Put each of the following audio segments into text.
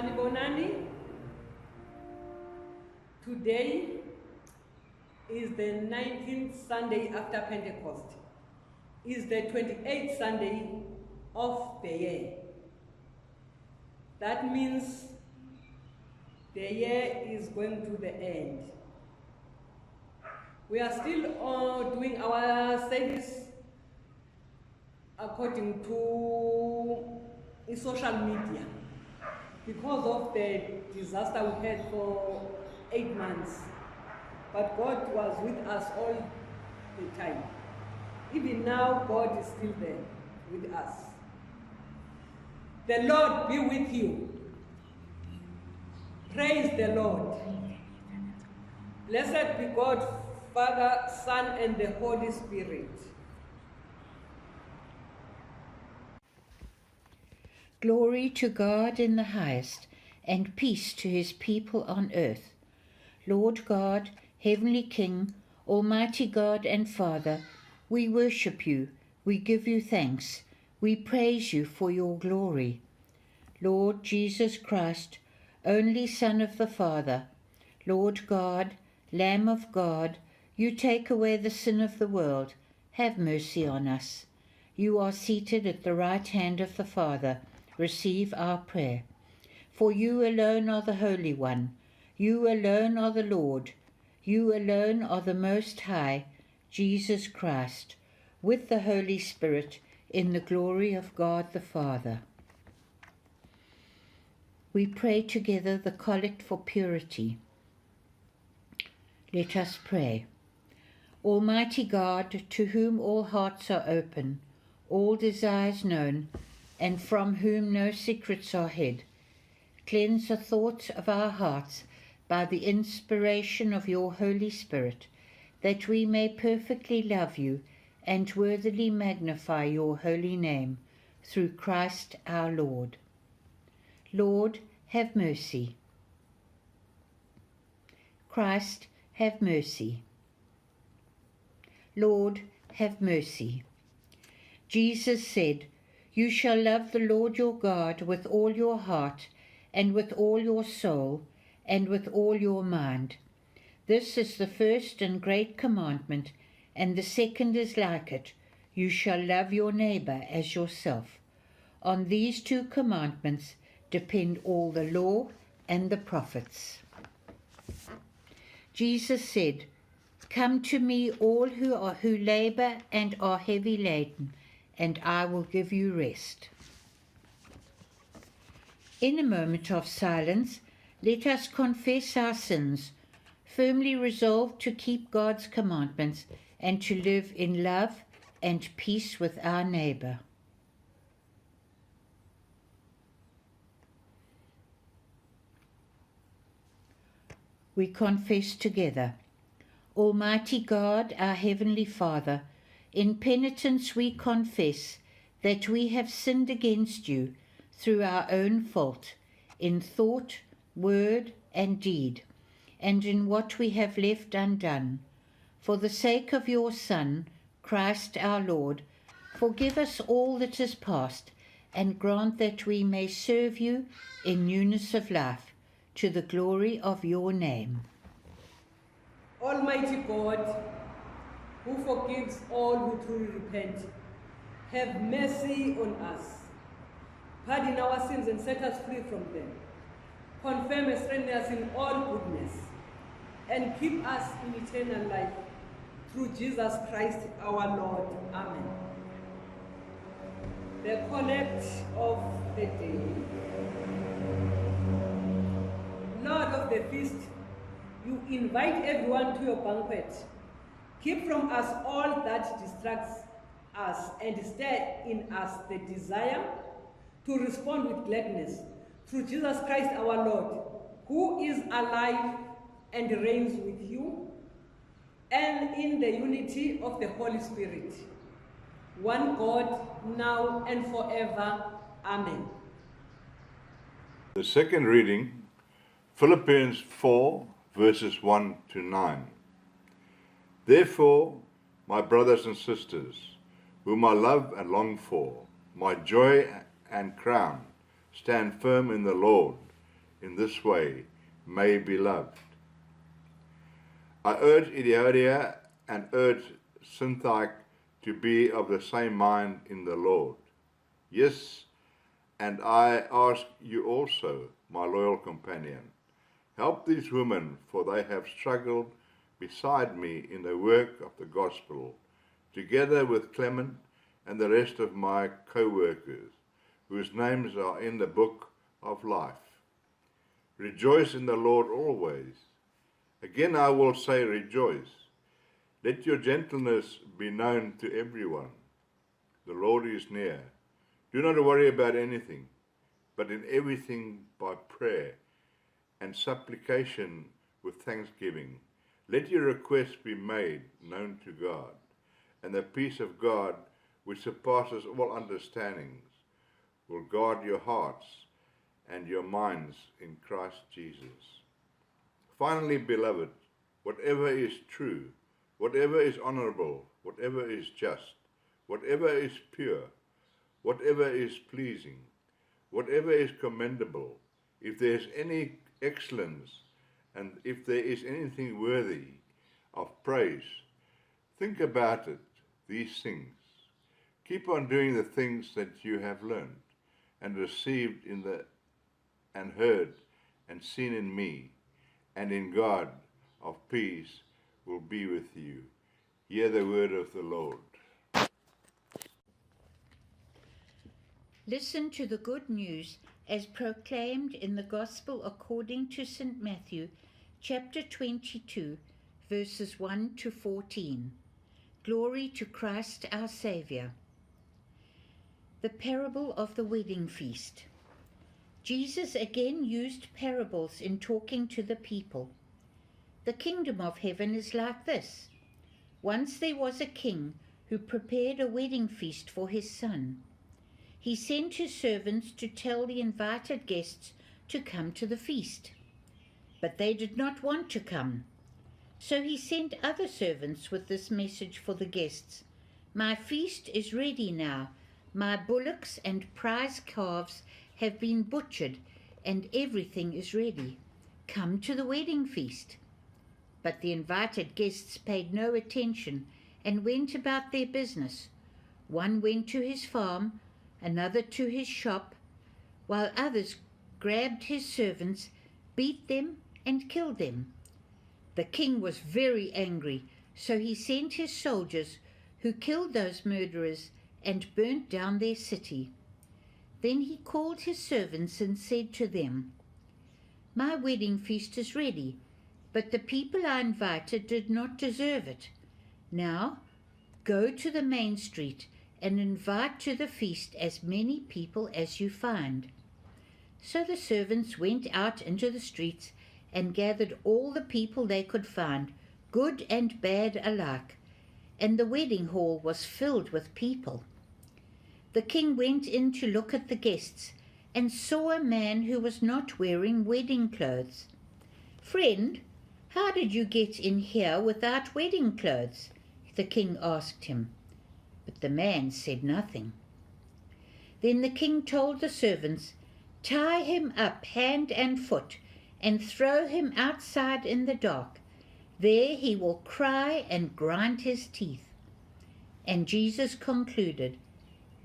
Sanibonani. Today is the 19th Sunday after Pentecost. Is the 28th Sunday of the year. That means the year is going to the end. We are still doing our service according to social media because of the disaster we had for 8 months. But God was with us all the time. Even now, God is still there with us. The Lord be with you. Praise the Lord. Blessed be God, Father, Son, and the Holy Spirit. Glory to God in the highest, and peace to his people on earth. Lord God, Heavenly King, Almighty God and Father, we worship you, we give you thanks, we praise you for your glory. Lord Jesus Christ, only Son of the Father, Lord God, Lamb of God, you take away the sin of the world, have mercy on us. You are seated at the right hand of the Father, receive our prayer. For you alone are the Holy One, you alone are the Lord, you alone are the Most High, Jesus Christ, with the Holy Spirit, in the glory of God the Father. We pray together the Collect for Purity. Let us pray. Almighty God, to whom all hearts are open, all desires known, and from whom no secrets are hid, cleanse the thoughts of our hearts by the inspiration of your Holy Spirit, that we may perfectly love you and worthily magnify your holy name, through Christ our Lord. Lord, have mercy. Christ, have mercy. Lord, have mercy. Jesus said, you shall love the Lord your God with all your heart, and with all your soul, and with all your mind. This is the first and great commandment, and the second is like it. You shall love your neighbor as yourself. On these two commandments depend all the law and the prophets. Jesus said, come to me all who labor and are heavy laden, and I will give you rest. In a moment of silence, let us confess our sins, firmly resolved to keep God's commandments and to live in love and peace with our neighbor. We confess together. Almighty God, our Heavenly Father, in penitence we confess that we have sinned against you through our own fault, in thought, word, and deed, and in what we have left undone. For the sake of your Son, Christ our Lord, forgive us all that is past, and grant that we may serve you in newness of life, to the glory of your name. Almighty God, who forgives all who truly repent, have mercy on us. Pardon our sins and set us free from them. Confirm and strengthen us in all goodness, and keep us in eternal life. Through Jesus Christ our Lord. Amen. The collect of the day. Lord of the feast, you invite everyone to your banquet. Keep from us all that distracts us, and stir in us the desire to respond with gladness through Jesus Christ our Lord, who is alive and reigns with you, and in the unity of the Holy Spirit, one God, now and forever. Amen. The second reading, Philippians 4, verses 1 to 9. Therefore, my brothers and sisters, whom I love and long for, my joy and crown, stand firm in the Lord. in this way may be loved. I urge Euodia and urge Syntyche to be of the same mind in the Lord. Yes, and I ask you also, my loyal companion, help these women, for they have struggled beside me in the work of the gospel, together with Clement and the rest of my co-workers, whose names are in the book of life. Rejoice in the Lord always. Again I will say rejoice. Let your gentleness be known to everyone. The Lord is near. Do not worry about anything, but in everything by prayer and supplication with thanksgiving, let your requests be made known to God, and the peace of God, which surpasses all understandings, will guard your hearts and your minds in Christ Jesus. Finally, beloved, whatever is true, whatever is honorable, whatever is just, whatever is pure, whatever is pleasing, whatever is commendable, if there is any excellence, and if there is anything worthy of praise, think about it, these things. Keep on doing the things that you have learned and received and heard and seen in me, and in God of peace will be with you. Hear the word of the Lord. Listen to the good news as proclaimed in the Gospel according to St. Matthew, chapter 22, verses 1 to 14. Glory to Christ our Saviour. The parable of the wedding feast. Jesus again used parables in talking to the people. The kingdom of heaven is like this. Once there was a king who prepared a wedding feast for his son. He sent his servants to tell the invited guests to come to the feast. But they did not want to come. So he sent other servants with this message for the guests. My feast is ready now. My bullocks and prize calves have been butchered, and everything is ready. Come to the wedding feast. But the invited guests paid no attention and went about their business. One went to his farm, another to his shop, while others grabbed his servants, beat them, and killed them. The king was very angry, so he sent his soldiers, who killed those murderers and burnt down their city. Then he called his servants and said to them, My wedding feast is ready, but the people I invited did not deserve it. Now go to the main street and invite to the feast as many people as you find. So the servants went out into the streets and gathered all the people they could find, good and bad alike, and the wedding hall was filled with people. The king went in to look at the guests and saw a man who was not wearing wedding clothes. Friend, how did you get in here without wedding clothes? The king asked him. But the man said nothing. Then the king told the servants, Tie him up hand and foot and throw him outside in the dark. There he will cry and grind his teeth. And Jesus concluded,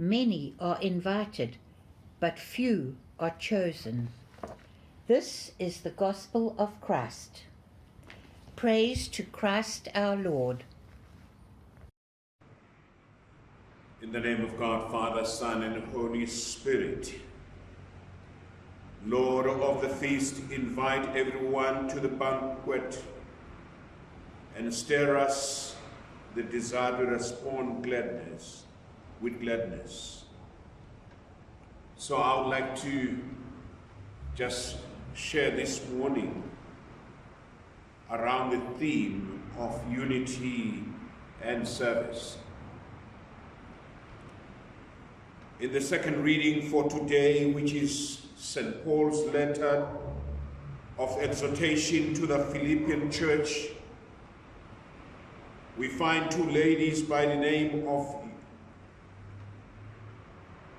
Many are invited, but few are chosen. This is the gospel of Christ. Praise to Christ our Lord. In the name of God, Father, Son, and Holy Spirit. Lord of the feast, invite everyone to the banquet and stir us the desire to respond with gladness. So I would like to just share this morning around the theme of unity and service. In the second reading for today, which is St. Paul's letter of exhortation to the Philippian church, we find two ladies by the name of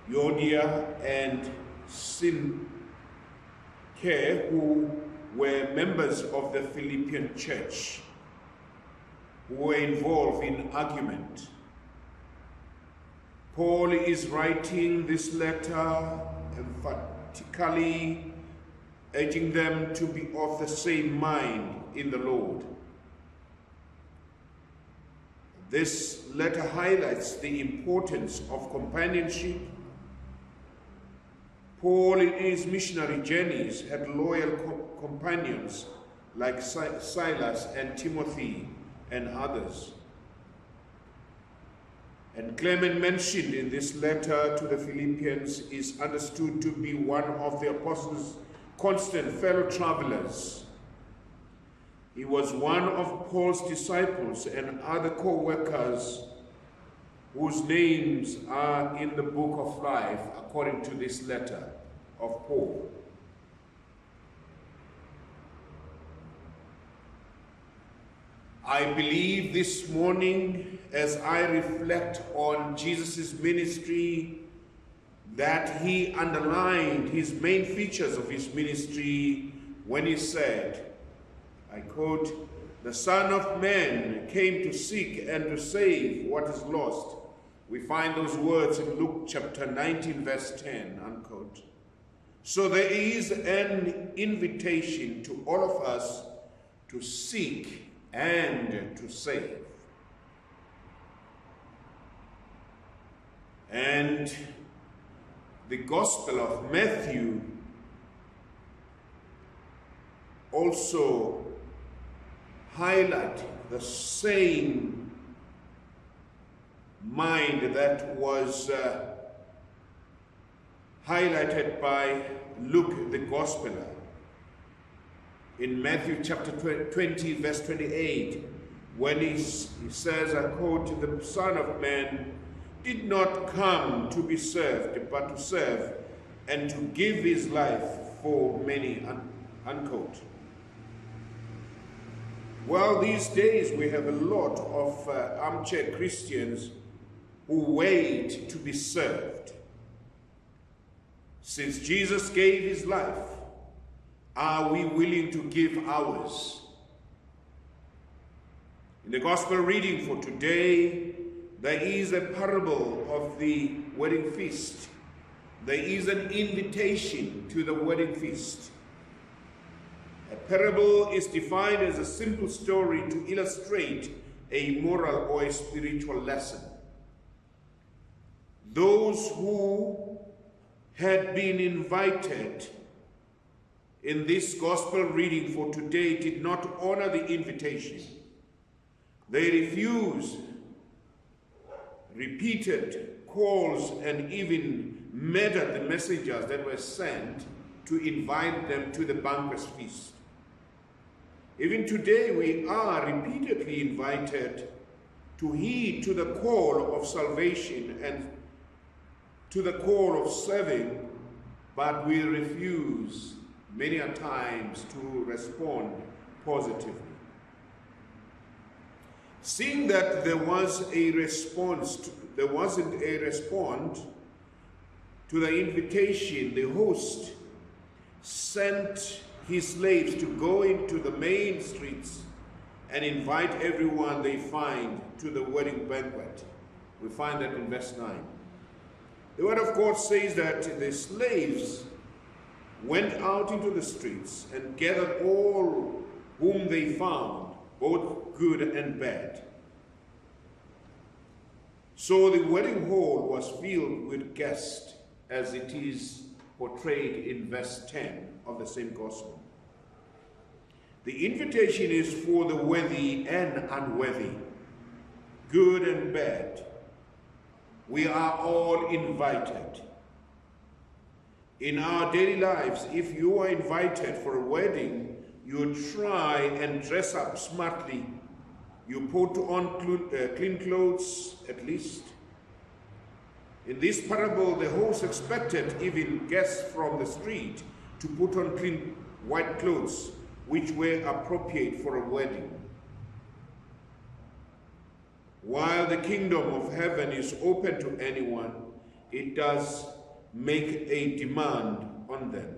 Euodia and Syntyche. care who were members of the Philippian church, who were involved in argument. Paul is writing this letter emphatically urging them to be of the same mind in the Lord. This letter highlights the importance of companionship. Paul, in his missionary journeys, had loyal companions like Silas and Timothy and others. And Clement, mentioned in this letter to the Philippians, is understood to be one of the apostles' constant fellow travelers. He was one of Paul's disciples and other co-workers whose names are in the book of life according to this letter of Paul. I believe this morning, as I reflect on Jesus' ministry, that he underlined his main features of his ministry when he said, I quote, "The Son of Man came to seek and to save what is lost." We find those words in Luke chapter 19, verse 10, unquote. So there is an invitation to all of us to seek and to save. And the Gospel of Matthew also highlight the same mind that was highlighted by Luke the Gospeler. In Matthew chapter 20, verse 28, when he says, I quote, "The Son of Man did not come to be served, but to serve, and to give his life for many," unquote. Well, these days we have a lot of armchair Christians who wait to be served. Since Jesus gave his life, are we willing to give ours? In the gospel reading for today, there is a parable of the wedding feast. There is an invitation to the wedding feast. A parable is defined as a simple story to illustrate a moral or a spiritual lesson. Those who had been invited in this gospel reading for today did not honor the invitation. They refused repeated calls and even murdered the messengers that were sent to invite them to the banquet feast. Even today, we are repeatedly invited to heed to the call of salvation and to the call of serving, but we refuse many a times to respond positively. Seeing that there wasn't a response to the invitation, the host sent his slaves to go into the main streets and invite everyone they find to the wedding banquet. We find that in verse 9. The word of God says that the slaves went out into the streets and gathered all whom they found, both good and bad. So the wedding hall was filled with guests, as it is portrayed in verse 10 of the same gospel. The invitation is for the worthy and unworthy, good and bad. We are all invited. In our daily lives, if you are invited for a wedding, you try and dress up smartly. You put on clean clothes, at least. In this parable, the host expected even guests from the street to put on clean white clothes, which were appropriate for a wedding. While the kingdom of heaven is open to anyone, it does make a demand on them.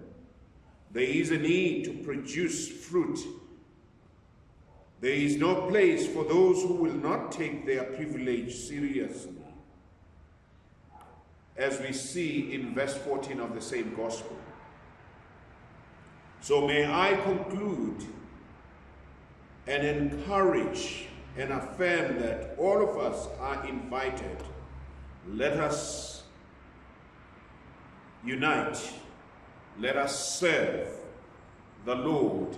There is a need to produce fruit. There is no place for those who will not take their privilege seriously, as we see in verse 14 of the same gospel. So may I conclude and encourage and affirm that all of us are invited. Let us unite. Let us serve the Lord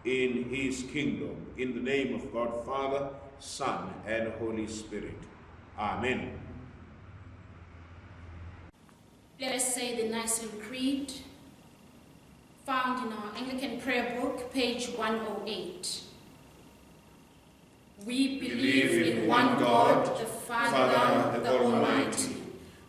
in his kingdom. In the name of God, Father, Son, and Holy Spirit. Amen. Let us say the Nicene Creed, found in our Anglican prayer book, page 108. We believe in one God, the Father, the Almighty,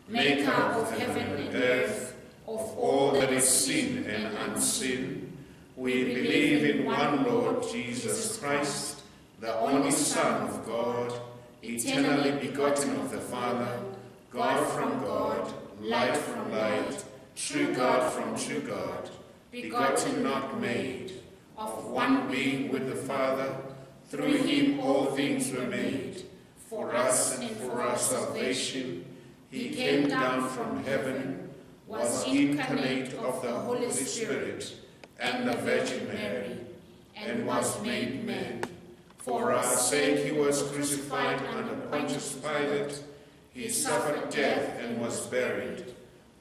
maker of heaven and earth, of all that is seen and unseen. We believe in one Lord Jesus Christ, the only Son of God, eternally begotten of the Father, God from God, light from light, true God from true God, begotten not made, of one being with the Father. Through him all things were made. For us and for our salvation, he came down from heaven, was incarnate of the Holy Spirit and the Virgin Mary, and was made man. For our sake he was crucified under Pontius Pilate. He suffered death and was buried.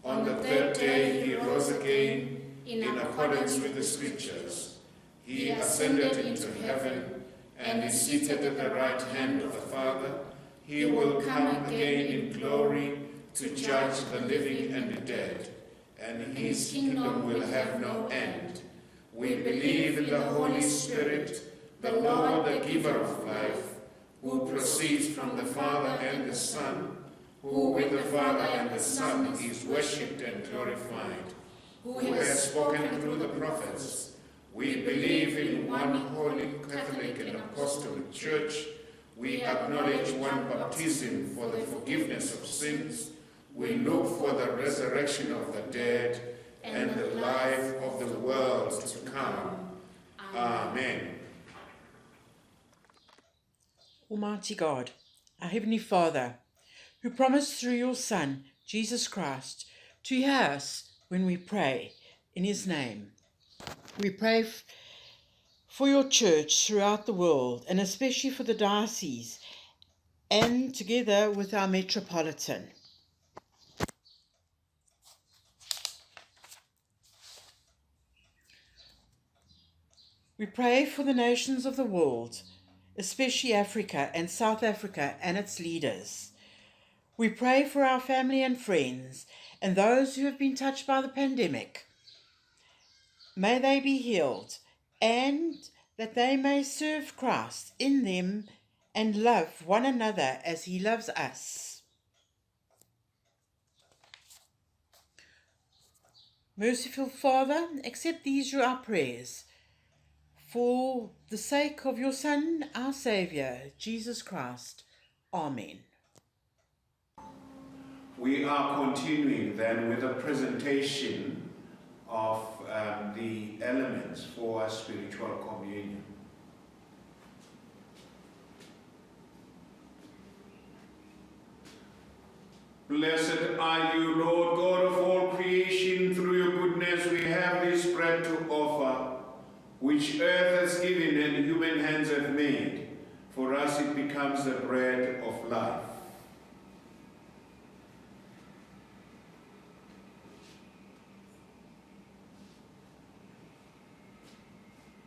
On the third day he rose again in accordance with the Scriptures. He ascended into heaven and is seated at the right hand of the Father. He will come again in glory to judge the living and the dead, and his kingdom will have no end. We believe in the Holy Spirit, the Lord, the giver of life, who proceeds from the Father and the Son, who with the Father and the Son is worshipped and glorified, who has spoken through the prophets. We believe in one holy Catholic and Apostolic Church. We acknowledge one baptism for the forgiveness of sins. We look for the resurrection of the dead and the life of the world to come. Amen. Almighty God, our Heavenly Father, who promised through your Son, Jesus Christ, to hear us when we pray in his name. We pray for your church throughout the world, and especially for the diocese, and together with our metropolitan. We pray for the nations of the world, especially Africa and South Africa and its leaders. We pray for our family and friends and those who have been touched by the pandemic. May they be healed, and that they may serve Christ in them and love one another as he loves us. Merciful Father, accept these our prayers for the sake of your Son, our Saviour, Jesus Christ. Amen. We are continuing then with a presentation of the elements for spiritual communion. Blessed are you, Lord God of all creation. Through your goodness we have this bread to offer, which earth has given and human hands have made. For us it becomes the bread of life.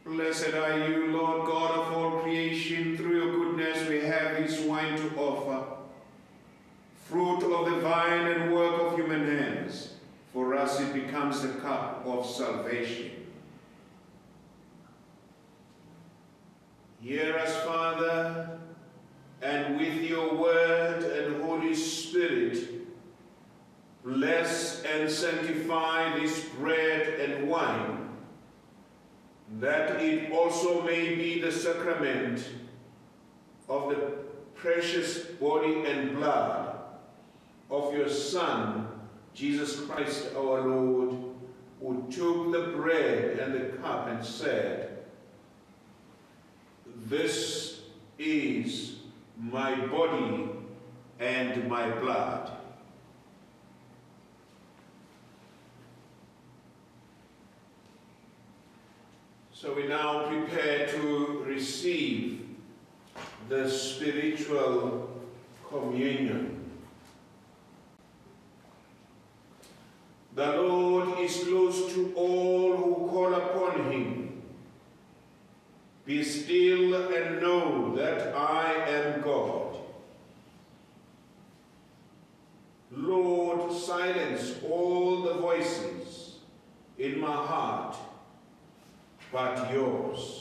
Blessed are you, Lord God of all creation. Through your goodness we have this wine to offer, fruit of the vine and work of human hands. For us it becomes the cup of salvation. Hear us, Father, and with your word and Holy Spirit, bless and sanctify this bread and wine, that it also may be the sacrament of the precious body and blood of your Son, Jesus Christ our Lord, who took the bread and the cup and said, "This is my body and my blood." So we now prepare to receive the spiritual communion. The Lord is close to all who call upon him. Be still and know that I am God. Lord, silence all the voices in my heart but yours.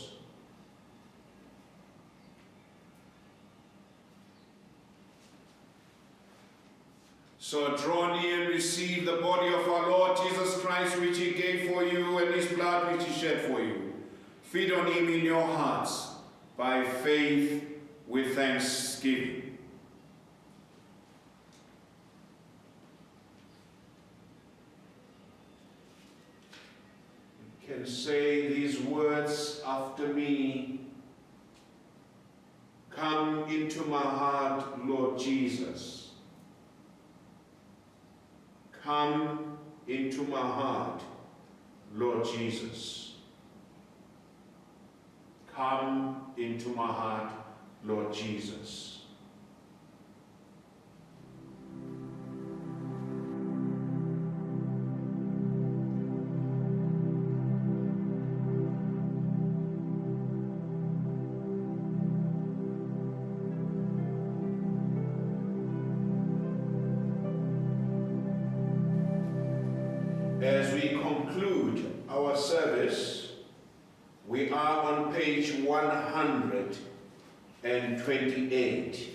So draw near and receive the body of our Lord Jesus Christ, which he gave for you, and his blood which he shed for you. Feed on him in your hearts by faith with thanksgiving. You can say these words after me. Come into my heart, Lord Jesus. Come into my heart, Lord Jesus. Come into my heart, Lord Jesus. As we conclude our service, we are on page 128.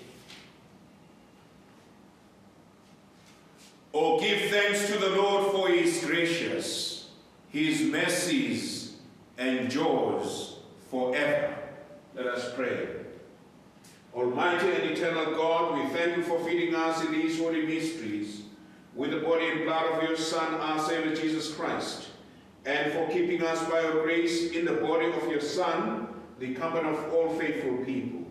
Oh, give thanks to the Lord, for he is gracious. His mercies endures forever. Let us pray. Almighty and eternal God, we thank you for feeding us in these holy mysteries with the body and blood of your Son, our Savior Jesus Christ, and for keeping us by your grace in the body of your Son, the company of all faithful people.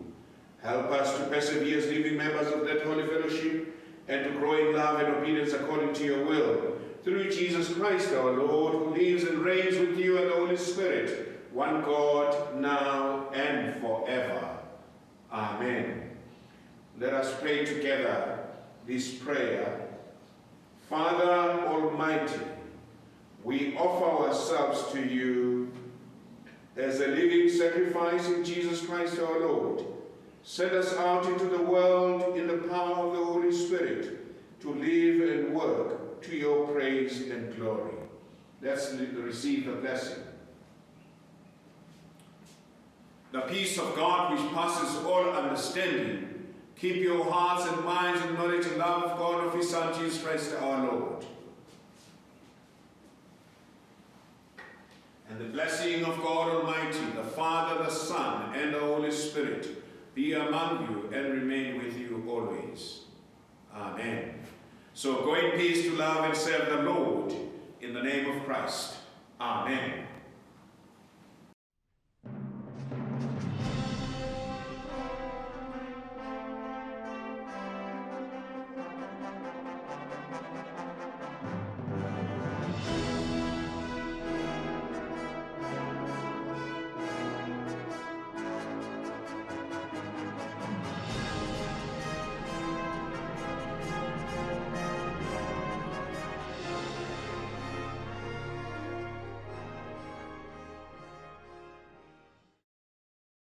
Help us to persevere as living members of that holy fellowship, and to grow in love and obedience according to your will. Through Jesus Christ our Lord, who lives and reigns with you and the Holy Spirit, one God, now and forever. Amen. Let us pray together this prayer. Father Almighty, we offer ourselves to you as a living sacrifice in Jesus Christ our Lord. Send us out into the world in the power of the Holy Spirit to live and work to your praise and glory. Let's receive the blessing. The peace of God, which passes all understanding, keep your hearts and minds in knowledge and love of God, of his Son, Jesus Christ our Lord. And the blessing of God Almighty, the Father, the Son, and the Holy Spirit be among you and remain with you always. Amen. So go in peace to love and serve the Lord in the name of Christ. Amen.